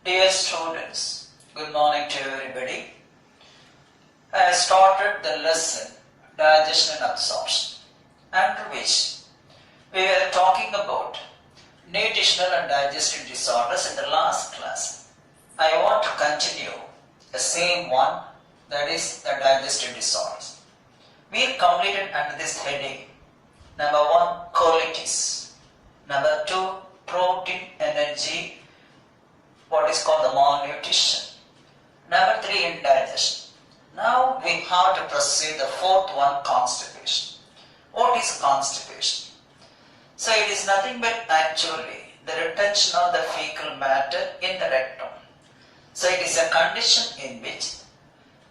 Dear students, good morning to everybody. I have started the lesson Digestion and Absorption, under which we were talking about nutritional and digestive disorders in the last class. I want to continue the same one, that is the digestive disorders. We completed under this heading number 1, colitis, number 2, protein, energy, what is called the malnutrition, number 3, indigestion. Now we have to proceed the fourth one, constipation. What is constipation? So it is nothing but actually the retention of the fecal matter in the rectum. So it is a condition in which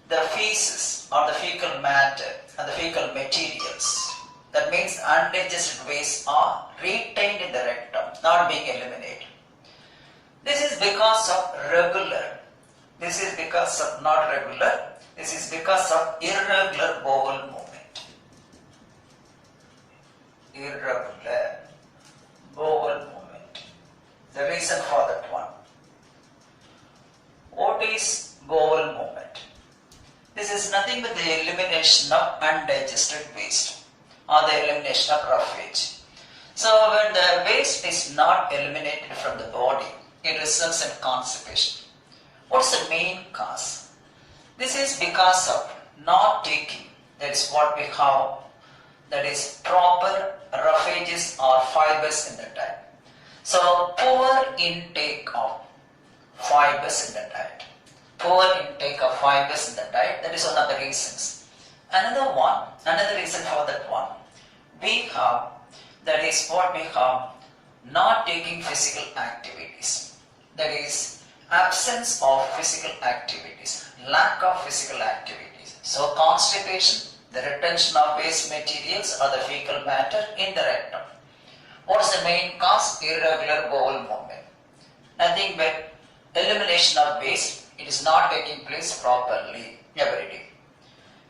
the feces or the fecal matter and the fecal materials, that means undigested waste, are retained in the rectum, not being eliminated. This is because of regular, this is because of not regular, this is because of irregular bowel movement. Irregular bowel movement. The reason for that one. What is bowel movement? This is nothing but the elimination of undigested waste or the elimination of roughage. So when the waste is not eliminated from the body, it results in constipation. What's the main cause? This is because of not taking, that is what we have, that is proper roughages or fibers in the diet. So poor intake of fibers in the diet. Poor intake of fibers in the diet, that is one of the reasons. Another reason for that one, we have, that is what we have, not taking physical activities. That is absence of physical activities, lack of physical activities. So constipation, the retention of waste materials or the fecal matter in the rectum. What is the main cause? Irregular bowel movement. Nothing but elimination of waste. It is not taking place properly every day.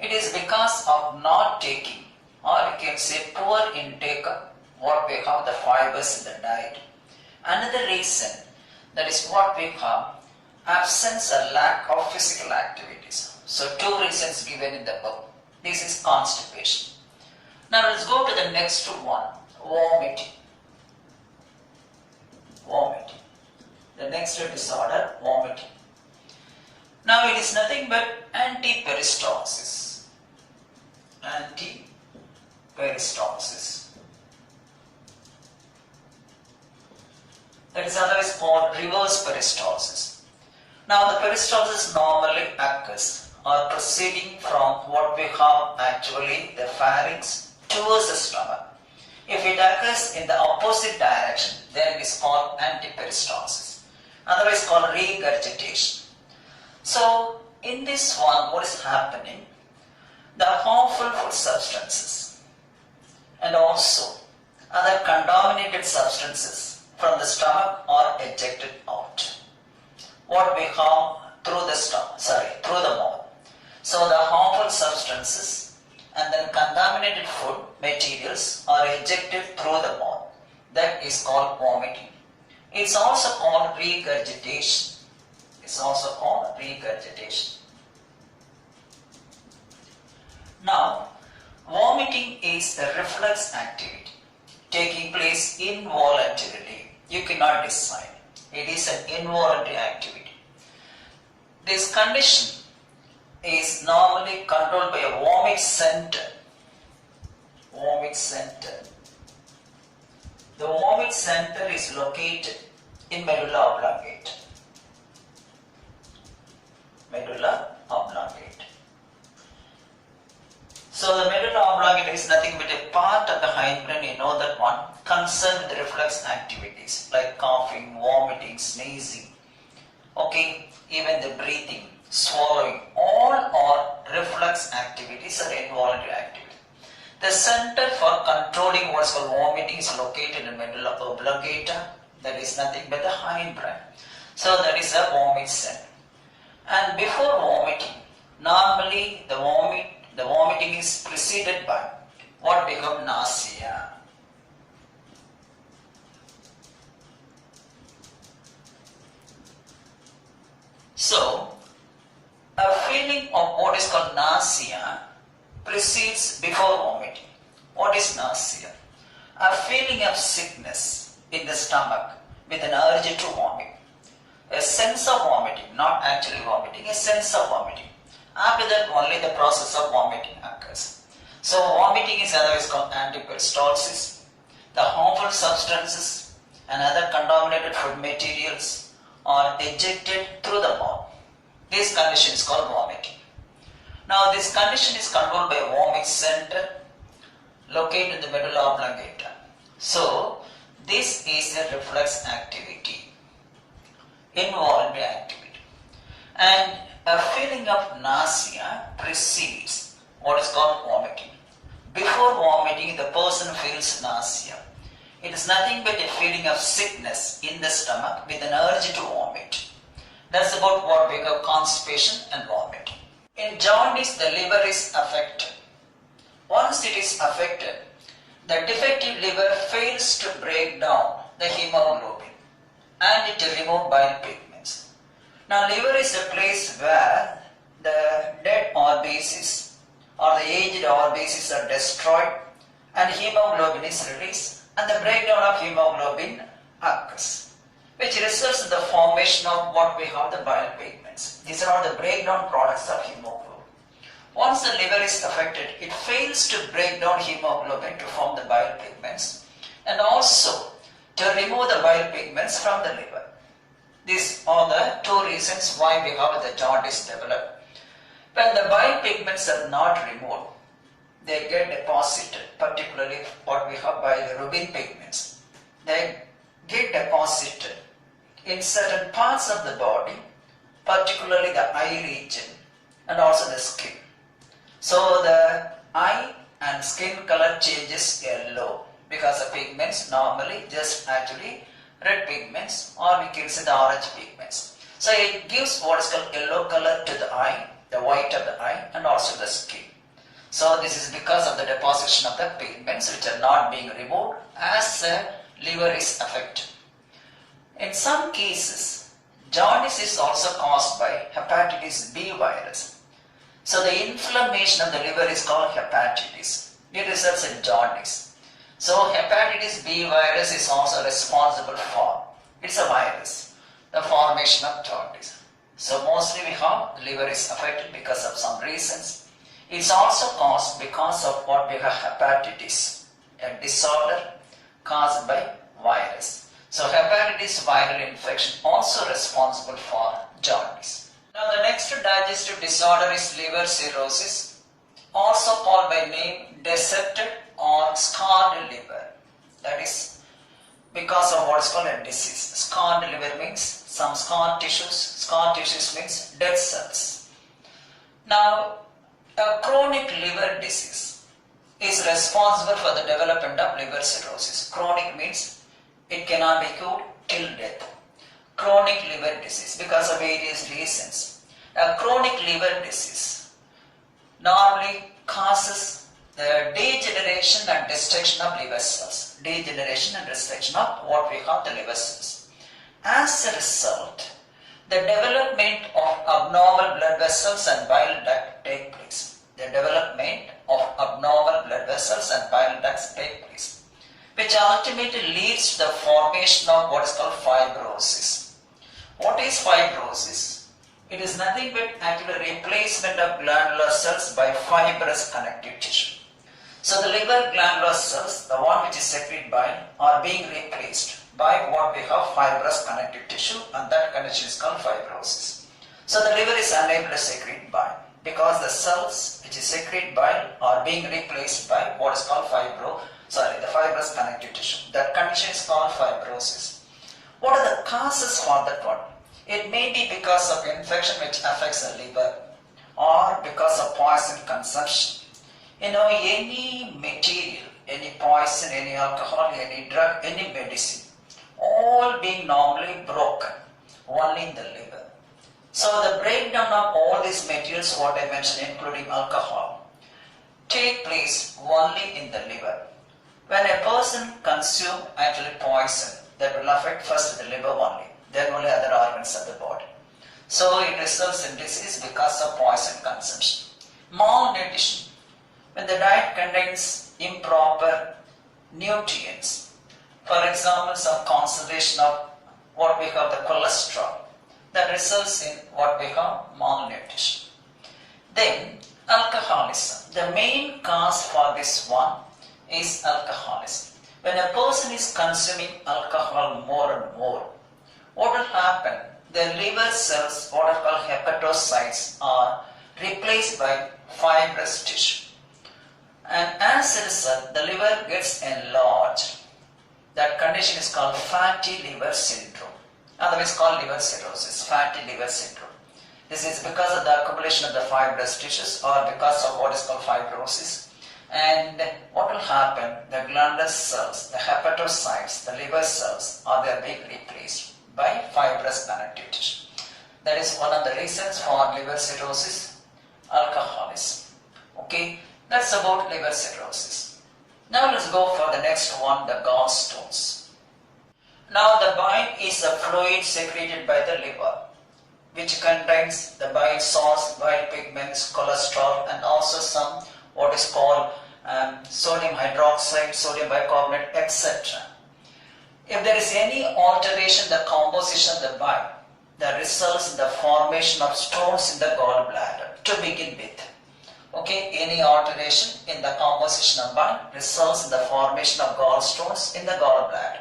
It is because of not taking, or you can say poor intake of what we have, the fibers in the diet. Another reason, that is what we have, absence or lack of physical activities. So 2 reasons given in the book. This is constipation. Now let's go to the next one, vomiting. Vomiting. The next disorder, vomiting. Now it is nothing but antiperistalsis. Antiperistalsis. That is otherwise called reverse peristalsis. Now the peristalsis normally occurs or proceeding from what we have actually the pharynx towards the stomach. If it occurs in the opposite direction, then it is called antiperistalsis, otherwise called regurgitation. So in this one, what is happening? The harmful food substances and also other contaminated substances from the stomach are ejected out. What we have through the mouth. So the harmful substances and then contaminated food materials are ejected through the mouth. That is called vomiting. It's also called regurgitation. Now, vomiting is a reflex activity taking place involuntarily. You cannot decide. It is an involuntary activity. This condition is normally controlled by a vomit center. The vomit center is located in medulla oblongata. So the medulla oblongata is nothing but a part of the hindbrain, you know that one, concerned with reflex activities like coughing, vomiting, sneezing, okay, even the breathing, swallowing, all are reflex activities or involuntary activities. The center for controlling what's called vomiting is located in medulla oblongata, that is nothing but the hindbrain. So that is a vomit center. And before vomiting, normally the vomiting is preceded by what becomes nausea. So, a feeling of what is called nausea precedes before vomiting. What is nausea? A feeling of sickness in the stomach with an urge to vomit. A sense of vomiting, not actually vomiting, a sense of vomiting. After that, only the process of vomiting occurs. So, vomiting is otherwise called antiperistalsis. The harmful substances and other contaminated food materials are ejected through the mouth. This condition is called vomiting. Now, this condition is controlled by a vomit center located in the medulla oblongata. So, this is a reflex activity, involuntary activity. And a feeling of nausea precedes what is called vomiting. Before vomiting, the person feels nausea. It is nothing but a feeling of sickness in the stomach with an urge to vomit. That's about what we call constipation and vomiting. In jaundice, the liver is affected. Once it is affected, the defective liver fails to break down the hemoglobin and it removes bile pigments. Now, liver is a place where the dead RBCs or the aged RBCs are destroyed and hemoglobin is released and the breakdown of hemoglobin occurs, which results in the formation of what we have the bile pigments. These are all the breakdown products of hemoglobin. Once the liver is affected, it fails to break down hemoglobin to form the bile pigments and also to remove the bile pigments from the liver. These are the two reasons why we have the jaundice develop. When the bile pigments are not removed, they get deposited, particularly what we have bilirubin pigments. They get deposited in certain parts of the body, particularly the eye region and also the skin. So the eye and skin color changes yellow because the pigments normally just actually red pigments or we can say the orange pigments. So it gives what is called yellow color to the eye, the white of the eye and also the skin. So this is because of the deposition of the pigments which are not being removed as the liver is affected. In some cases, jaundice is also caused by hepatitis B virus. So the inflammation of the liver is called hepatitis. It results in jaundice. So hepatitis B virus is also responsible for, it's a virus, the formation of jaundice. So mostly we have the liver is affected because of some reasons. It's also caused because of what we have hepatitis, a disorder caused by virus. So hepatitis viral infection also responsible for jaundice. Now the next digestive disorder is liver cirrhosis, also called by name dissected or scarred liver. That is because of what is called a disease. Scarred liver means some scar tissues. Scar tissues means dead cells. Now a chronic liver disease is responsible for the development of liver cirrhosis. Chronic means it cannot be cured till death. Chronic liver disease because of various reasons. A chronic liver disease normally causes the degeneration and destruction of liver cells. Degeneration and destruction of what we call the liver cells. As a result, the development of abnormal blood vessels and bile duct take place. The development of abnormal blood vessels and bile ducts take place, which ultimately leads to the formation of what is called fibrosis. What is fibrosis? It is nothing but actually replacement of glandular cells by fibrous connective tissue. So the liver glandular cells, the one which is secrete bile, are being replaced by what we have fibrous connective tissue, and that condition is called fibrosis. So the liver is unable to secrete bile because the cells which is secrete bile are being replaced by what is called the fibrous connective tissue. That condition is called fibrosis. What are the causes for that one? It may be because of infection which affects the liver or because of poison consumption. Any material, any poison, any alcohol, any drug, any medicine, all being normally broken only in the liver. So the breakdown of all these materials, what I mentioned, including alcohol, take place only in the liver. When a person consumes actually poison, that will affect first the liver only, then only other organs of the body. So it results in disease because of poison consumption. Malnutrition. When the diet contains improper nutrients, for example, some concentration of what we call the cholesterol, that results in what we call malnutrition. Then alcoholism. The main cause for this one is alcoholism. When a person is consuming alcohol more and more, what will happen? The liver cells, what are called hepatocytes, are replaced by fibrous tissue. And as a result, the liver gets enlarged. That condition is called fatty liver syndrome, otherwise called liver cirrhosis, fatty liver syndrome. This is because of the accumulation of the fibrous tissues or because of what is called fibrosis. And what will happen? The glandular cells, the hepatocytes, the liver cells are being replaced by fibrous connective tissue. That is one of the reasons for liver cirrhosis, alcoholism. Okay, that's about liver cirrhosis. Now let's go for the next one, the gallstones. Now the bile is a fluid secreted by the liver, which contains the bile salts, bile pigments, cholesterol, and also some what is called sodium hydroxide, sodium bicarbonate, etc. If there is any alteration in the composition of the bile, that results in the formation of stones in the gallbladder to begin with. Okay, any alteration in the composition of bile results in the formation of gallstones in the gallbladder.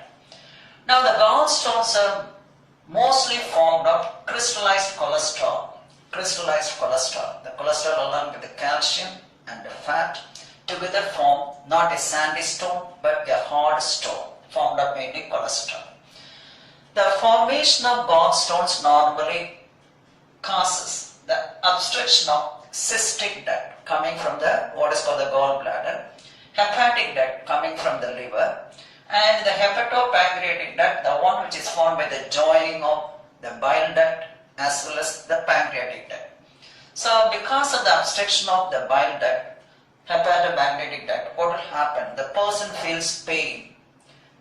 Now the gallstones are mostly formed of crystallized cholesterol. Crystallized cholesterol. The cholesterol along with the calcium and the fat together form not a sandy stone but a hard stone formed of mainly cholesterol. The formation of gallstones normally causes the obstruction of cystic duct coming from the what is called the gallbladder, hepatic duct coming from the liver, and the hepatopancreatic duct, the one which is formed by the joining of the bile duct as well as the pancreatic duct. So because of the obstruction of the bile duct, hepatopancreatic duct, what will happen? The person feels pain.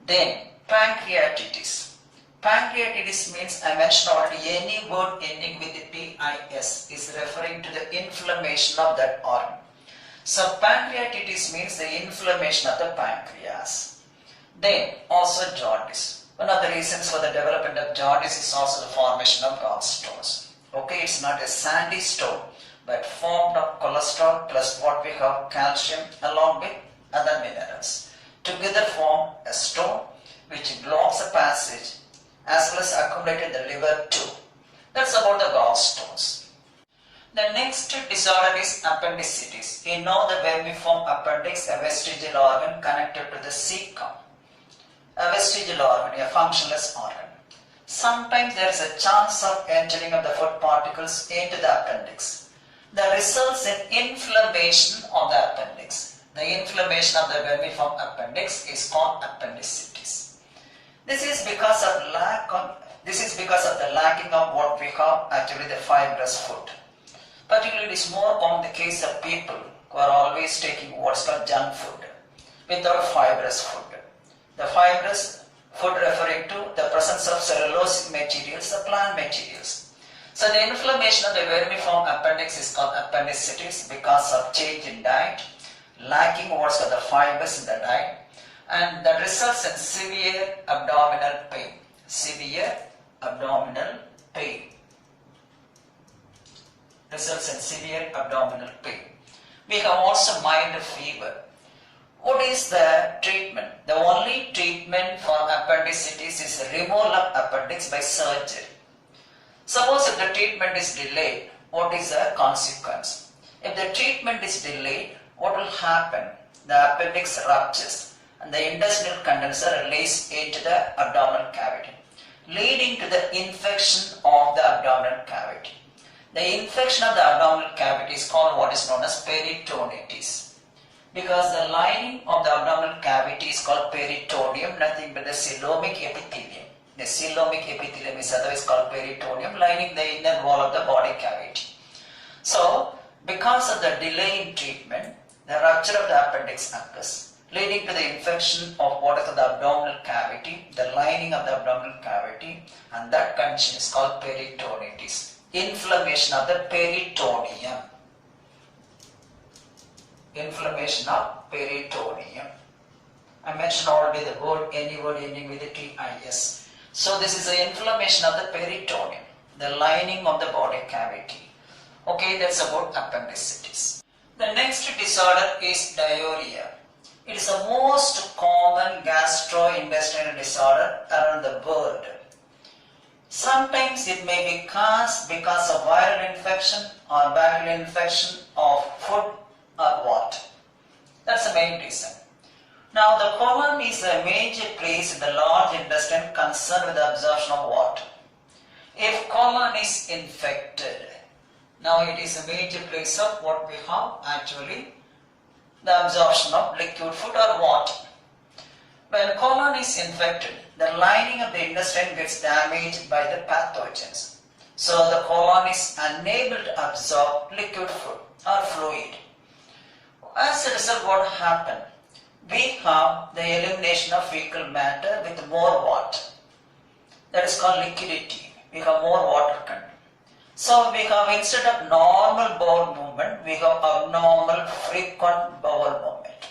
Then pancreatitis. Pancreatitis means, I mentioned already, any word ending with the PIS is referring to the inflammation of that organ. So pancreatitis means the inflammation of the pancreas. Then also jaundice. One of the reasons for the development of jaundice is also the formation of gallstones. Okay, it's not a sandy stone, but formed of cholesterol plus what we have calcium along with other minerals. Together form a stone which blocks the passage as well as accumulate in the liver too. That's about the gallstones. The next disorder is appendicitis. You know the vermiform appendix, a vestigial organ connected to the cecum. A vestigial organ, a functionless organ. Sometimes there is a chance of entering of the food particles into the appendix. That results in inflammation of the appendix. The inflammation of the vermiform appendix is called appendicitis. This is because of the lacking of what we call actually the fibrous food. Particularly it is more common in the case of people who are always taking what's called junk food without fibrous food. The fibrous food referring to the presence of cellulosic materials, the plant materials. So the inflammation of the vermiform appendix is called appendicitis because of change in diet, lacking what's called the fibers in the diet, and that results in severe abdominal pain. Severe abdominal pain. Results in severe abdominal pain. We have also mild fever. What is the treatment? The only treatment for appendicitis is removal of appendix by surgery. Suppose if the treatment is delayed, what is the consequence? If the treatment is delayed, what will happen? The appendix ruptures and the intestinal contents are released into the abdominal cavity, leading to the infection of the abdominal cavity. The infection of the abdominal cavity is called what is known as peritonitis, because the lining of the abdominal cavity is called peritoneum, nothing but the coelomic epithelium. The coelomic epithelium is otherwise called peritoneum, lining the inner wall of the body cavity. So, because of the delay in treatment, the rupture of the appendix occurs, leading to the infection of what is the abdominal cavity, the lining of the abdominal cavity, and that condition is called peritonitis. inflammation of the peritoneum. Inflammation of peritoneum. I mentioned already the word, any word ending with the TIS. So this is the inflammation of the peritoneum, the lining of the body cavity. Okay, that's about appendicitis. The next disorder is diarrhea. It is the most common gastrointestinal disorder around the world. Sometimes it may be caused because of viral infection or bacterial infection of food or water. That's the main reason. Now the colon is a major place in the large intestine concerned with the absorption of water. If colon is infected, now it is a major place of what we have actually, the absorption of liquid food or water. When colon is infected, the lining of the intestine gets damaged by the pathogens. So the colon is unable to absorb liquid food or fluid. As a result, what happened? We have the elimination of fecal matter with more water. That is called liquidity. We have more water content. So we have, instead of normal bowel movement, we have abnormal frequent bowel movement.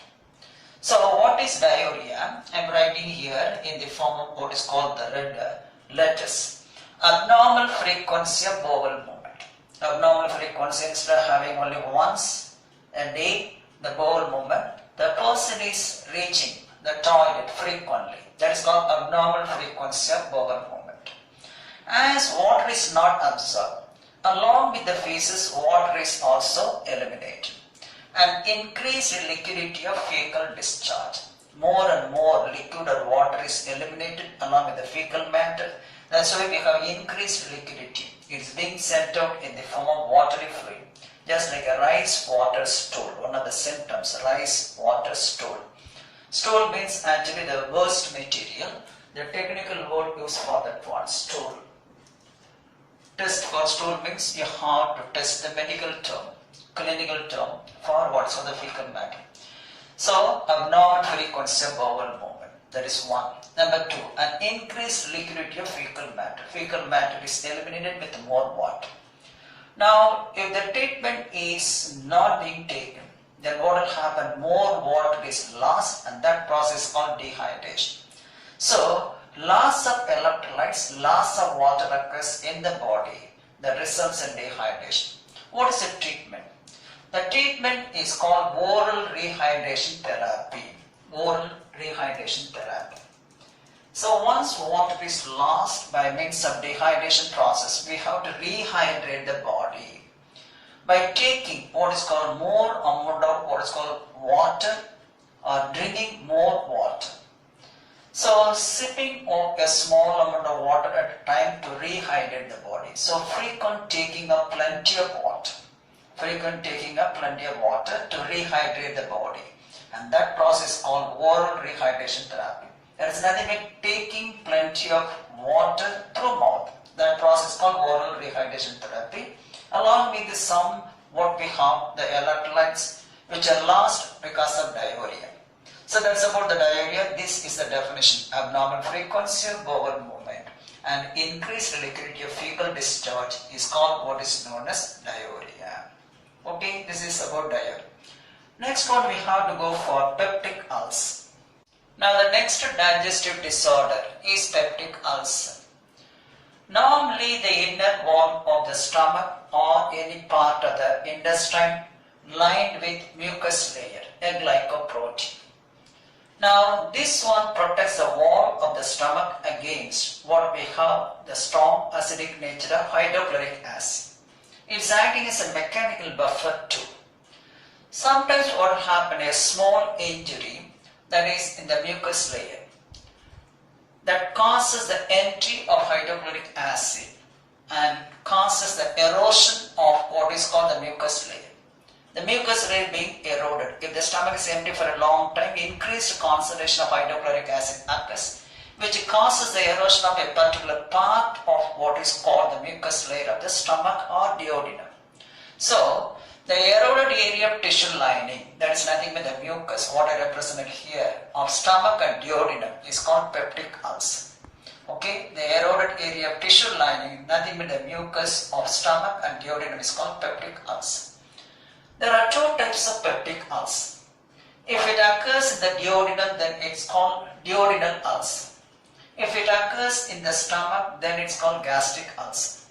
So what is diarrhea? I am writing here in the form of what is called the red letters. Abnormal frequency of bowel movement. Abnormal frequency, instead of having only once a day the bowel movement, the person is reaching the toilet frequently. That is called abnormal frequency of bowel movement. As water is not absorbed, along with the feces, water is also eliminated. And increased liquidity of fecal discharge. More and more liquid or water is eliminated along with the fecal matter. That's why we have increased liquidity. It is being sent out in the form of watery fluid. Just like a rice water stool, one of the symptoms, rice water stool. Stool means actually the worst material. The technical word used for that one, stool. Test for stool means you have to test the medical term, clinical term for what's on the fecal matter. So, abnormal frequency of bowel movement. That is one. Number two, an increased liquidity of fecal matter. Fecal matter is eliminated with more water. Now, if the treatment is not being taken, then what will happen? More water is lost, and that process is called dehydration. So, loss of electrolytes, loss of water occurs in the body that results in dehydration. What is the treatment? The treatment is called oral rehydration therapy. Oral rehydration therapy. So once water is lost by means of dehydration process, we have to rehydrate the body by taking what is called more amount of what is called water or drinking more water. So sipping of a small amount of water at a time to rehydrate the body. So frequent taking of plenty of water. Frequent taking of plenty of water to rehydrate the body. And that process is called oral rehydration therapy. There is nothing like taking plenty of water through mouth. That process is called oral rehydration therapy. Along with some what we have, the electrolytes which are lost because of diarrhea. So that's about the diarrhea. This is the definition. Abnormal frequency of bowel movement and increased liquidity of fecal discharge is called what is known as diarrhea. Okay, this is about diarrhea. Next one we have to go for peptic ulcer. Now the next digestive disorder is peptic ulcer. Normally the inner wall of the stomach or any part of the intestine lined with mucus layer, a glycoprotein. Now this one protects the wall of the stomach against what we have, the strong acidic nature of hydrochloric acid. It's acting as a mechanical buffer too. Sometimes what will happen, a small injury that is in the mucus layer that causes the entry of hydrochloric acid and causes the erosion of what is called the mucus layer. The mucus layer being eroded. If the stomach is empty for a long time, increased concentration of hydrochloric acid occurs, which causes the erosion of a particular part of what is called the mucus layer of the stomach or duodenum. So, the eroded area of tissue lining, that is nothing but the mucus, what I represented here, of stomach and duodenum is called peptic ulcer. Okay, the eroded area of tissue lining, nothing but the mucus of stomach and duodenum is called peptic ulcer. There are two types of peptic ulcer. If it occurs in the duodenum, then it's called duodenal ulcer. If it occurs in the stomach, then it's called gastric ulcer.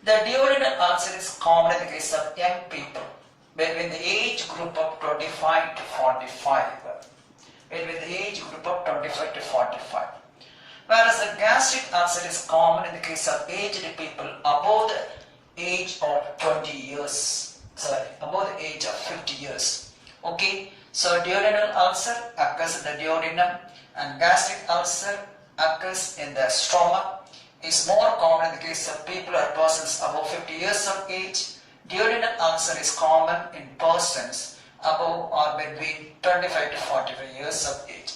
The duodenal ulcer is common in the case of young people between the age group of 25 to 45. Between the age group of 25 to 45. Whereas the gastric ulcer is common in the case of aged people above the age of 20 years. Above the age of 50 years. Okay, so duodenal ulcer occurs in the duodenum and gastric ulcer occurs in the stomach. Is more common in the case of people or persons above 50 years of age. Duodenal ulcer is common in persons above or between 25 to 45 years of age.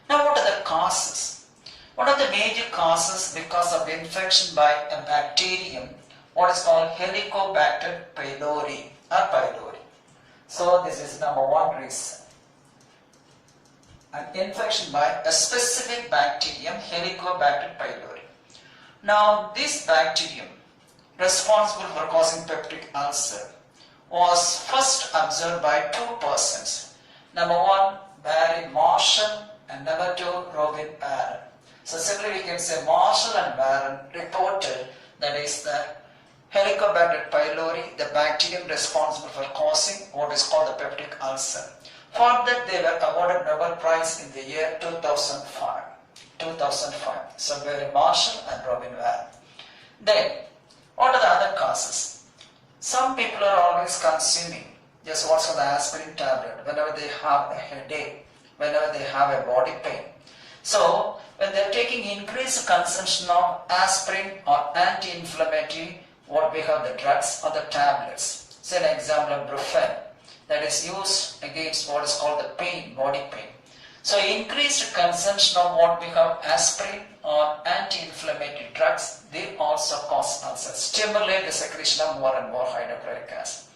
Now what are the causes? One of the major causes because of infection by a bacterium, what is called Helicobacter pylori or pylori. So this is number one reason. An infection by a specific bacterium, Helicobacter pylori. Now this bacterium responsible for causing peptic ulcer was first observed by two persons. Number one, Barry Marshall, and number two, Robin Barron. So simply we can say Marshall and Barron reported that is the Helicobacter pylori, the bacterium responsible for causing what is called the peptic ulcer. For that they were awarded Nobel Prize in the year 2005. So Barry Marshall and Robin Barron. Then, what are the other causes? Some people are always consuming just what's called the aspirin tablet whenever they have a headache, whenever they have a body pain. So, when they are taking increased consumption of aspirin or anti-inflammatory, what we have the drugs or the tablets. Say an example of Brufen that is used against what is called the pain, body pain. So increased consumption of what we have aspirin or anti-inflammatory drugs, they also cause ulcers, stimulate the secretion of more and more hydrochloric acid.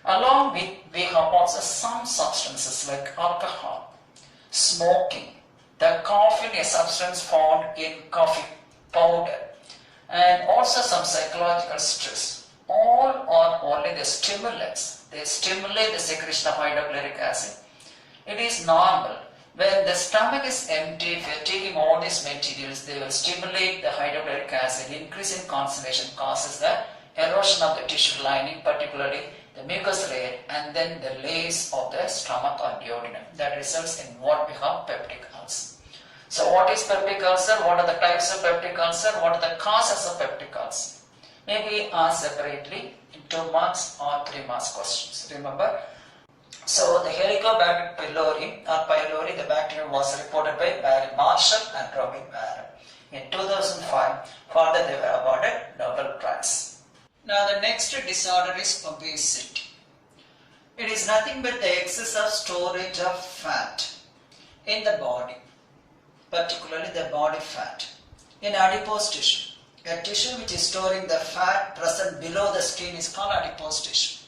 Along with, we have also some substances like alcohol, smoking, the caffeine, a substance found in coffee powder, and also some psychological stress. All are only the stimulants. They stimulate the secretion of hydrochloric acid. It is normal. When the stomach is empty, if you are taking all these materials, they will stimulate the hydrochloric acid. Increase in concentration causes the erosion of the tissue lining, particularly the mucous layer, and then the layers of the stomach or duodenum. That results in what we have peptic ulcer. So what is peptic ulcer? What are the types of peptic ulcer? What are the causes of peptic ulcer? Maybe asked separately in 2 marks or 3 marks questions. Remember? So the Helicobacter pylori or pylori, the bacterium was reported by Barry Marshall and Robin Barron. In 2005, for that they were awarded Nobel Prize. Now the next disorder is obesity. It is nothing but the excess of storage of fat in the body, particularly the body fat, in adipose tissue. A tissue which is storing the fat present below the skin is called adipose tissue.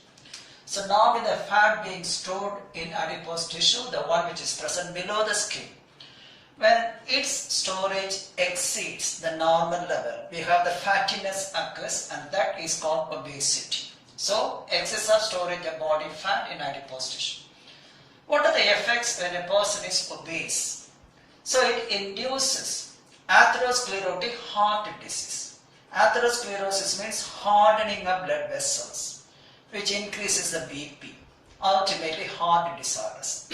So now with the fat being stored in adipose tissue, the one which is present below the skin, when its storage exceeds the normal level, we have the fattiness occurs, and that is called obesity. So excess of storage of body fat in adipose tissue. What are the effects when a person is obese? So it induces atherosclerotic heart disease. Atherosclerosis means hardening of blood vessels, which increases the BP, ultimately heart disorders.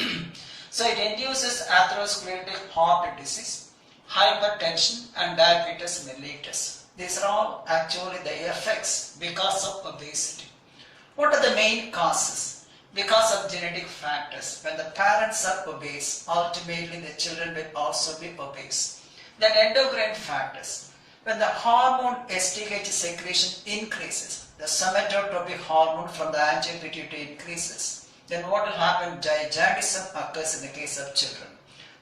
So it induces atherosclerotic heart disease, hypertension and diabetes mellitus. These are all actually the effects because of obesity. What are the main causes? Because of genetic factors. When the parents are obese, ultimately the children will also be obese. Then endocrine factors. When the hormone STH secretion increases, the somatotropy hormone from the angiopituitary increases, then what will happen? Gigantism occurs in the case of children.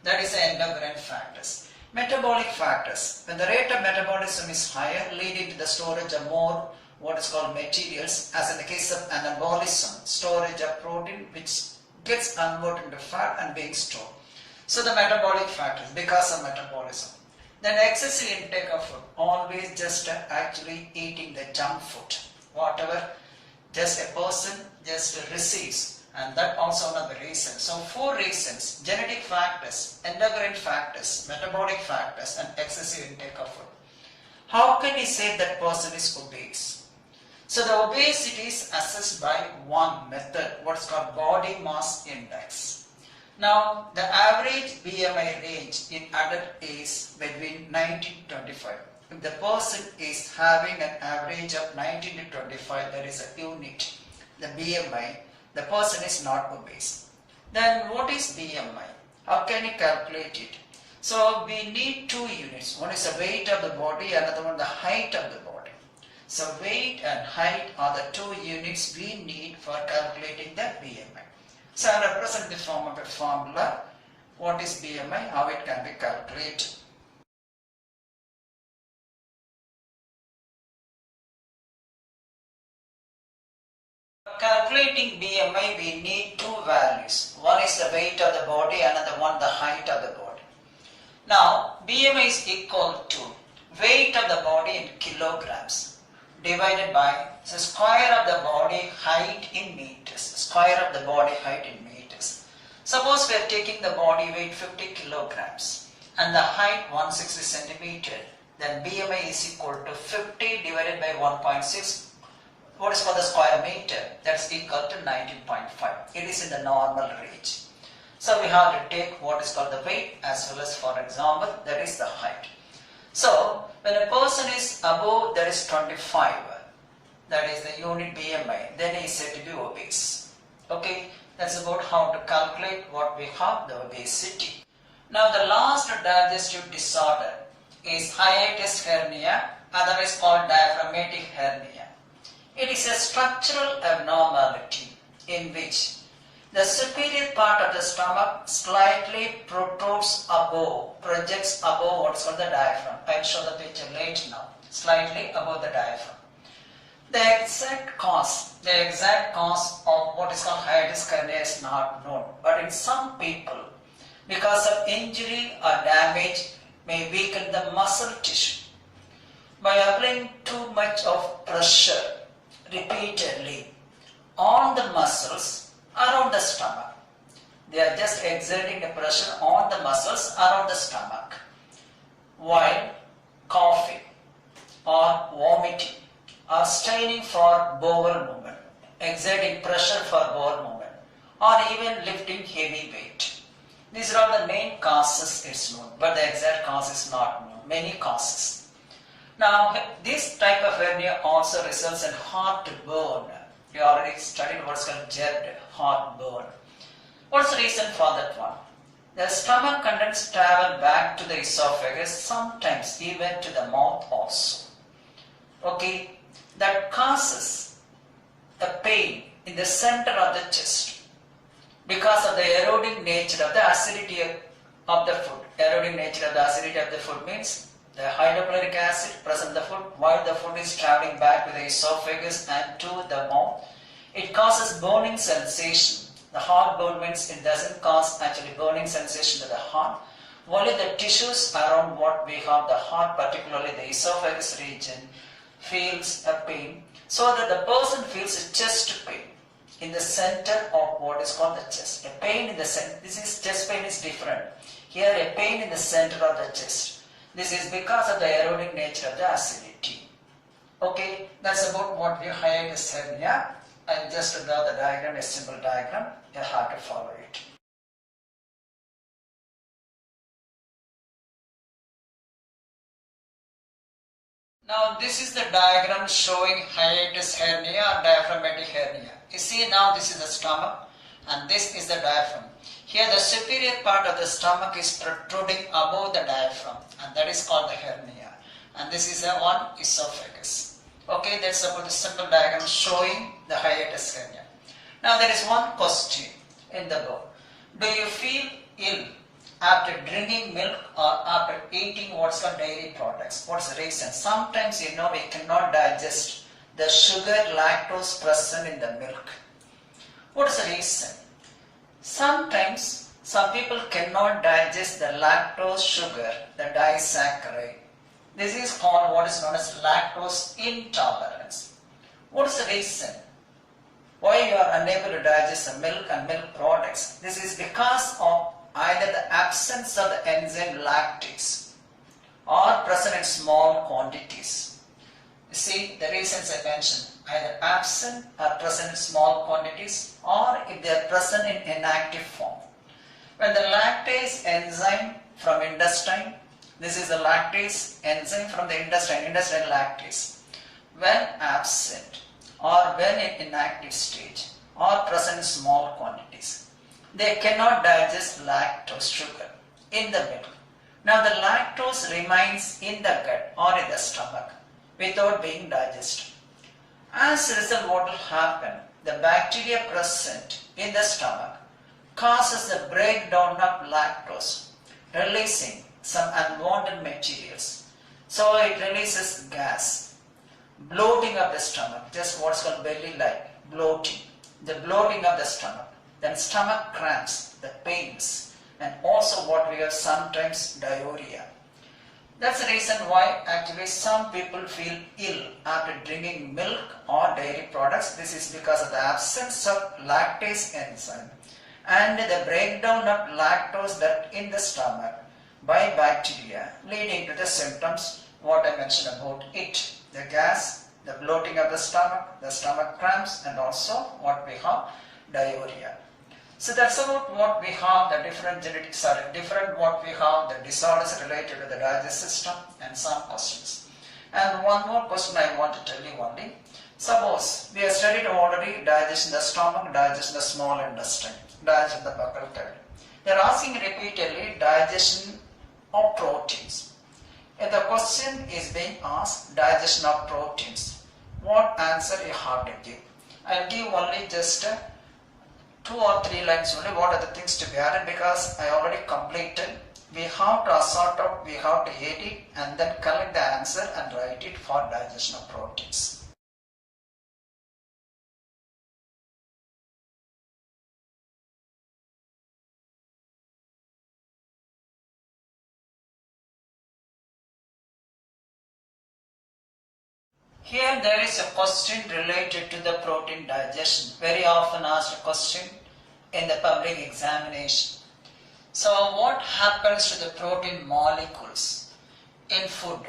That is the endocrine factors. Metabolic factors. When the rate of metabolism is higher, leading to the storage of more what is called materials, as in the case of anabolism, storage of protein which gets converted into fat and being stored. So the metabolic factors, because of metabolism. Then excessive intake of food, always just actually eating the junk food, whatever just a person just receives, and that also one of the reasons. So 4 reasons: genetic factors, endocrine factors, metabolic factors, and excessive intake of food. How can we say that person is obese? So the obesity is assessed by one method, what's called body mass index. Now the average BMI range in adult is between 19 to 25. If the person is having an average of 19 to 25, there is a unit, the BMI, the person is not obese. Then what is BMI? How can you calculate it? So we need 2 units. One is the weight of the body, another one the height of the body. So weight and height are the 2 units we need for calculating the BMI. So I represent the form of a formula. What is BMI? How it can be calculated? Calculating BMI, we need 2 values. One is the weight of the body, another one the height of the body. Now BMI is equal to weight of the body in kilograms divided by the square of the body height in meters. Square of the body height in meters. Suppose we are taking the body weight 50 kilograms and the height 160 centimeter. Then BMI is equal to 50 divided by 1.6. What is called the square meter? That's equal to 19.5. It is in the normal range. So we have to take what is called the weight as well as, for example, that is the height. So when a person is above, that is 25, that is the unit BMI, then he is said to be obese. Okay, that's about how to calculate what we have, the obesity. Now the last digestive disorder is hiatus hernia, otherwise called diaphragmatic hernia. It is a structural abnormality in which the superior part of the stomach slightly protrudes above, projects above what's called the diaphragm. I will show the picture later now. Slightly above the diaphragm. The exact cause of what is called hiatus hernia is not known. But in some people, because of injury or damage, may weaken the muscle tissue. By applying too much of pressure repeatedly on the muscles around the stomach. They are just exerting the pressure on the muscles around the stomach while coughing or vomiting or straining for bowel movement, exerting pressure for bowel movement, or even lifting heavy weight. These are all the main causes it's known, but the exact cause is not known. Many causes. Now, this type of hernia also results in heartburn. We already studied what's called GERD, heartburn. What's the reason for that one? The stomach contents travel back to the esophagus, sometimes even to the mouth also. Okay, that causes a pain in the center of the chest because of the eroding nature of the acidity of the food. Eroding nature of the acidity of the food means the hydrochloric acid present in the food while the food is traveling back to the esophagus and to the mouth. It causes burning sensation. The heartburn means it doesn't cause actually burning sensation to the heart. Only the tissues around what we have, the heart, particularly the esophagus region, feels a pain, so that the person feels a chest pain in the center of what is called the chest. A pain in the center. This is chest pain is different. Here a pain in the center of the chest. This is because of the eroding nature of the acidity. Okay, that's about what we hiatus hernia. I'll just draw the diagram, a simple diagram. You have to follow it. Now this is the diagram showing hiatus hernia or diaphragmatic hernia. You see now this is the stomach and this is the diaphragm. Here the superior part of the stomach is protruding above the diaphragm and that is called the hernia. And this is the one esophagus. Okay, that's about the simple diagram showing the hiatus hernia. Now there is one question in the book. Do you feel ill after drinking milk or after eating what's called dairy products? What's the reason? Sometimes we cannot digest the sugar, lactose present in the milk. What is the reason? Sometimes Some people cannot digest the lactose sugar, the disaccharide. This is called what is known as lactose intolerance. What is the reason why you are unable to digest the milk and milk products? This is because of either the absence of the enzyme lactase or present in small quantities. You see, the reasons I mentioned, either absent or present in small quantities, or if they are present in inactive form. When the lactase enzyme from intestine, this is the lactase enzyme from the intestine lactase, when absent or when in inactive stage or present in small quantities, they cannot digest lactose sugar in the milk. Now the lactose remains in the gut or in the stomach without being digested. As a result, what will happen? The bacteria present in the stomach causes the breakdown of lactose, releasing some unwanted materials. So it releases gas, bloating of the stomach, just what's called belly-like, bloating, the bloating of the stomach, then stomach cramps, the pains, and also what we have sometimes diarrhea. That's the reason why actually some people feel ill after drinking milk or dairy products. This is because of the absence of lactase enzyme and the breakdown of lactose that in the stomach by bacteria, leading to the symptoms what I mentioned about it, the gas, the bloating of the stomach cramps, and also what we have diarrhea. So that's about what we have, the different genetics are different, what we have, the disorders related to the digestive system, and some questions. And one more question I want to tell you only. Suppose we have studied already digestion in the stomach, digestion in the small intestine, digestion in the buccal tract. They are asking repeatedly digestion of proteins. If the question is being asked digestion of proteins, what answer you have to give? I will give only just 2 or 3 lines only. What are the things to be added, because I already completed. We have to sort out, we have to edit and then collect the answer and write it for digestion of proteins. Here there is a question related to the protein digestion, very often asked question in the public examination. So what happens to the protein molecules in food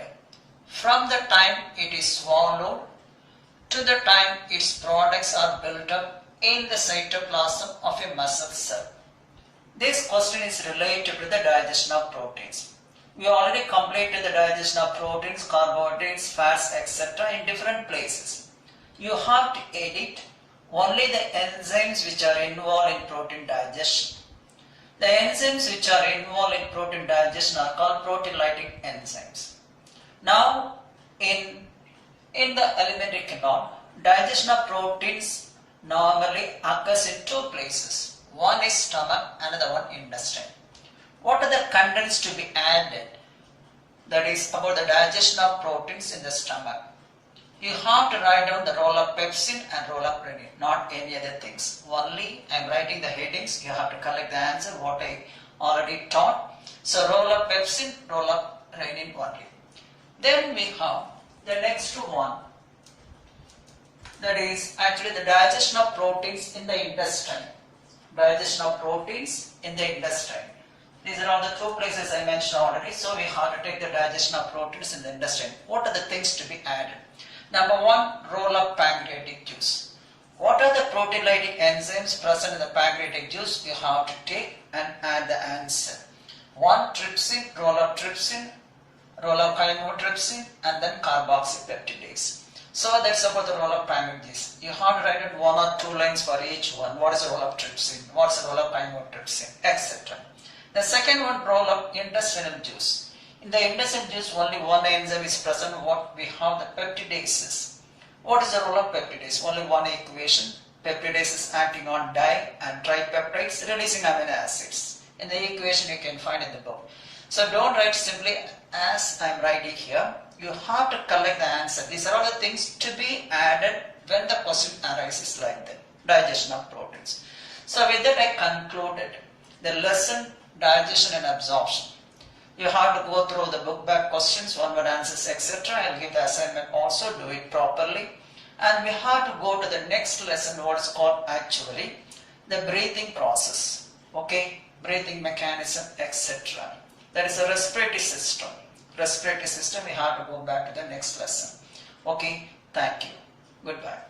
from the time it is swallowed to the time its products are built up in the cytoplasm of a muscle cell? This question is related to the digestion of proteins. We already completed the digestion of proteins, carbohydrates, fats, etc. in different places. You have to edit only the enzymes which are involved in protein digestion. The enzymes which are involved in protein digestion are called proteolytic enzymes. Now, in the alimentary canal, digestion of proteins normally occurs in 2 places. One is stomach, another one intestine. What are the contents to be added? That is about the digestion of proteins in the stomach. You have to write down the role of pepsin and role of renin, not any other things. Only I am writing the headings, you have to collect the answer what I already taught. So role of pepsin, role of renin only. Then we have the next one, that is actually the digestion of proteins in the intestine. Digestion of proteins in the intestine. These are all the 2 places I mentioned already, so we have to take the digestion of proteins in the intestine. What are the things to be added? Number 1, role of pancreatic juice. What are the proteolytic enzymes present in the pancreatic juice? You have to take and add the answer. 1, trypsin, role of chymotrypsin, and then carboxypeptidase. So that's about the role of pancreatic juice. You have to write it 1 or 2 lines for each one. What is the role of trypsin? What is the role of chymotrypsin? Etc. The second one, role of intestinal juice. In the intestinal juice, only one enzyme is present. What we have, the peptidases. What is the role of peptidase? Only one equation. Peptidase is acting on di and tripeptides, releasing amino acids. In the equation you can find in the book. So don't write simply as I am writing here. You have to collect the answer. These are all the things to be added when the question arises like that. Digestion of proteins. So with that I concluded The lesson digestion and absorption. You have to go through the book back questions, one word answers, etc. I'll give the assignment also, do it properly. And we have to go to the next lesson, what is called actually the breathing process. Okay, breathing mechanism, etc. That is a respiratory system. Respiratory system, we have to go back to the next lesson. Okay, thank you. Goodbye.